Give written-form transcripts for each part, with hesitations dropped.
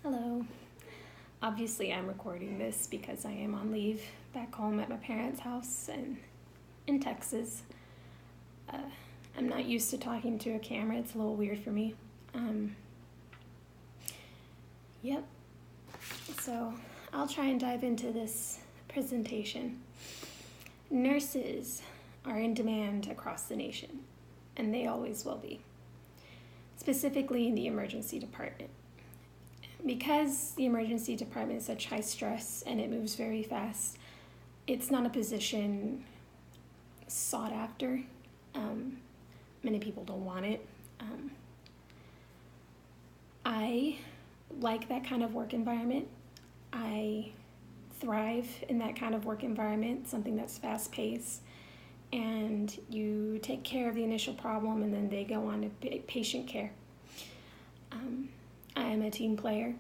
Hello. Obviously, I'm recording this because I am on leave back home at my parents' house in Texas. Uh, I'm not used to talking to a camera, it's a little weird for me. Yep. So, I'll try and dive into this presentation. Nurses are in demand across the nation, and they always will be, specifically in the emergency department. Because the emergency department is such high stress and it moves very fast, it's not a position sought after. Many people don't want it. I like that kind of work environment. I thrive in that kind of work environment, something that's fast paced, and you take care of the initial problem and then they go on to patient care. I am a team player,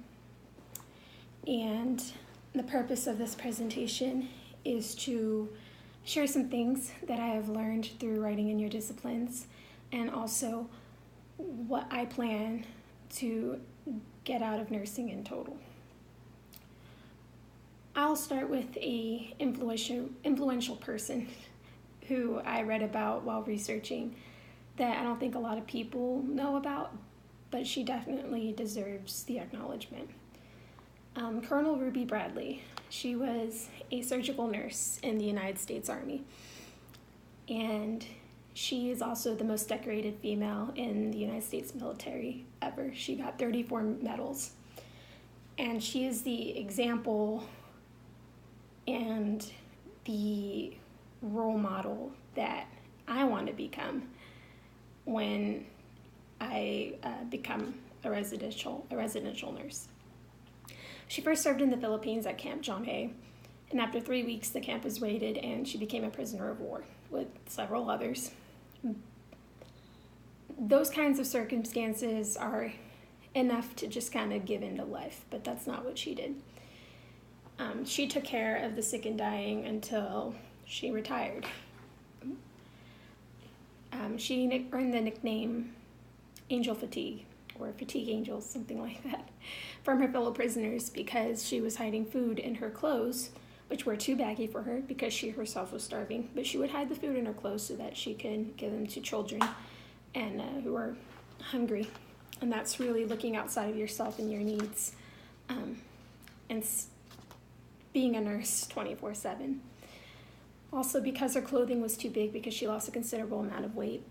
and the purpose of this presentation is to share some things that I have learned through writing in your disciplines, and also what I plan to get out of nursing in total. I'll start with a influential person who I read about while researching that I don't think a lot of people know about, but she definitely deserves the acknowledgement. Colonel Ruby Bradley. She was a surgical nurse in the United States Army, and she is also the most decorated female in the United States military ever. She got 34 medals, and she is the example and the role model that I want to become when I become a residential nurse. She first served in the Philippines at Camp John Hay, and after 3 weeks, the camp was raided and she became a prisoner of war with several others. Those kinds of circumstances are enough to just kind of give into life, but that's not what she did. She took care of the sick and dying until she retired. She earned the nickname Angel Fatigue, or Fatigue Angel, something like that, from her fellow prisoners because she was hiding food in her clothes, which were too baggy for her because she herself was starving. But she would hide the food in her clothes so that she could give them to children and who are hungry. And that's really looking outside of yourself and your needs, and being a nurse 24/7. Also, because her clothing was too big, because she lost a considerable amount of weight,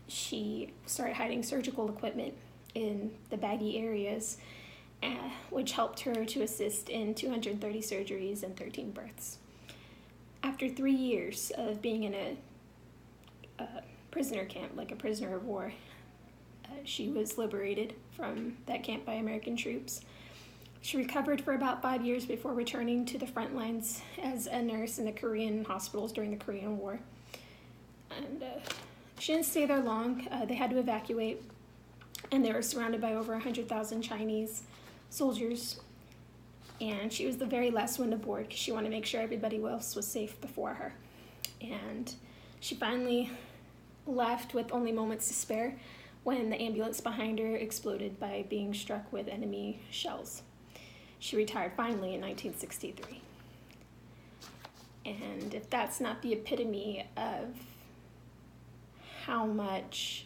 she started hiding surgical equipment in the baggy areas, which helped her to assist in 230 surgeries and 13 births. After 3 years of being in a prisoner camp, like a prisoner of war, she was liberated from that camp by American troops. She recovered for about 5 years before returning to the front lines as a nurse in the Korean hospitals during the Korean War. And she didn't stay there long. They had to evacuate, and they were surrounded by over 100,000 Chinese soldiers. And she was the very last one aboard because she wanted to make sure everybody else was safe before her. And she finally left with only moments to spare when the ambulance behind her exploded by being struck with enemy shells. She retired finally in 1963. And if that's not the epitome of how much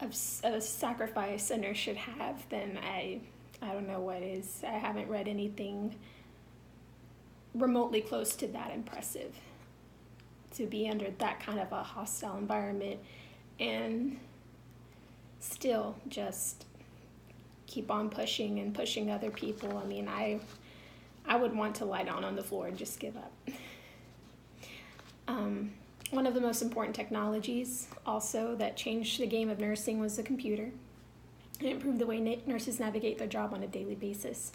of a sacrifice a nurse should have, then I don't know what is. I haven't read anything remotely close to that impressive, to be under that kind of a hostile environment and still just keep on pushing and pushing other people. I mean, I would want to lie down on the floor and just give up. One of the most important technologies also that changed the game of nursing was the computer. It improved the way nurses navigate their job on a daily basis.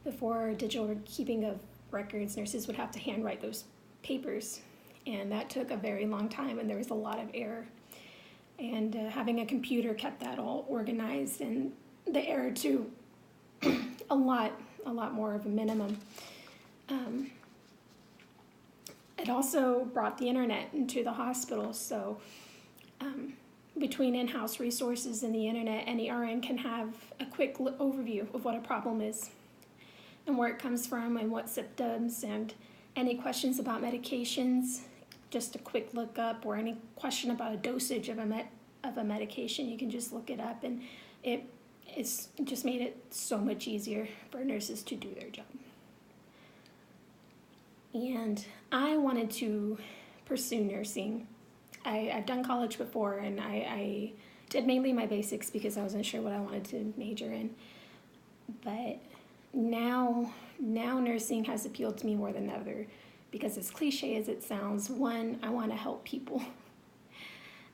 Before digital keeping of records, nurses would have to handwrite those papers, and that took a very long time, and there was a lot of error. And having a computer kept that all organized and the error to a lot more of a minimum. It also brought the internet into the hospital, so between in-house resources and the internet, any RN can have a quick overview of what a problem is and where it comes from and what symptoms, and any questions about medications, just a quick look up, or any question about a dosage of a medication, you can just look it up, and it's just made it so much easier for nurses to do their job. And I wanted to pursue nursing. I've done college before, and I did mainly my basics because I wasn't sure what I wanted to major in. But now nursing has appealed to me more than ever, because as cliche as it sounds, one, I want to help people.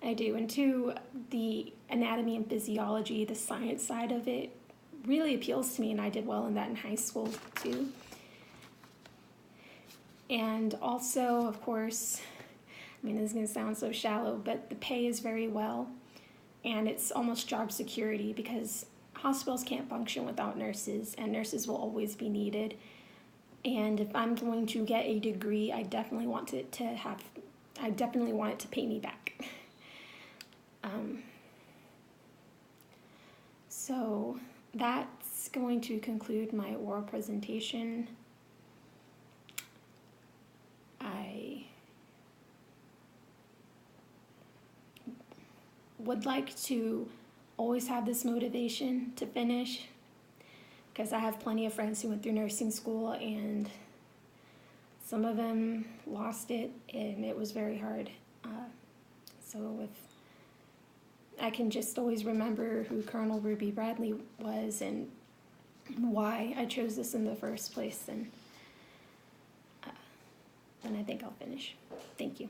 I do. And two, the anatomy and physiology, the science side of it, really appeals to me, and I did well in that in high school too. And also, of course, I mean, this is going to sound so shallow, but the pay is very well, and it's almost job security, because hospitals can't function without nurses, and nurses will always be needed. And if I'm going to get a degree, I definitely want it to pay me back. So that's going to conclude my oral presentation. I would like to always have this motivation to finish, because I have plenty of friends who went through nursing school, and some of them lost it, and it was very hard. I can just always remember who Colonel Ruby Bradley was and why I chose this in the first place, and I think I'll finish. Thank you.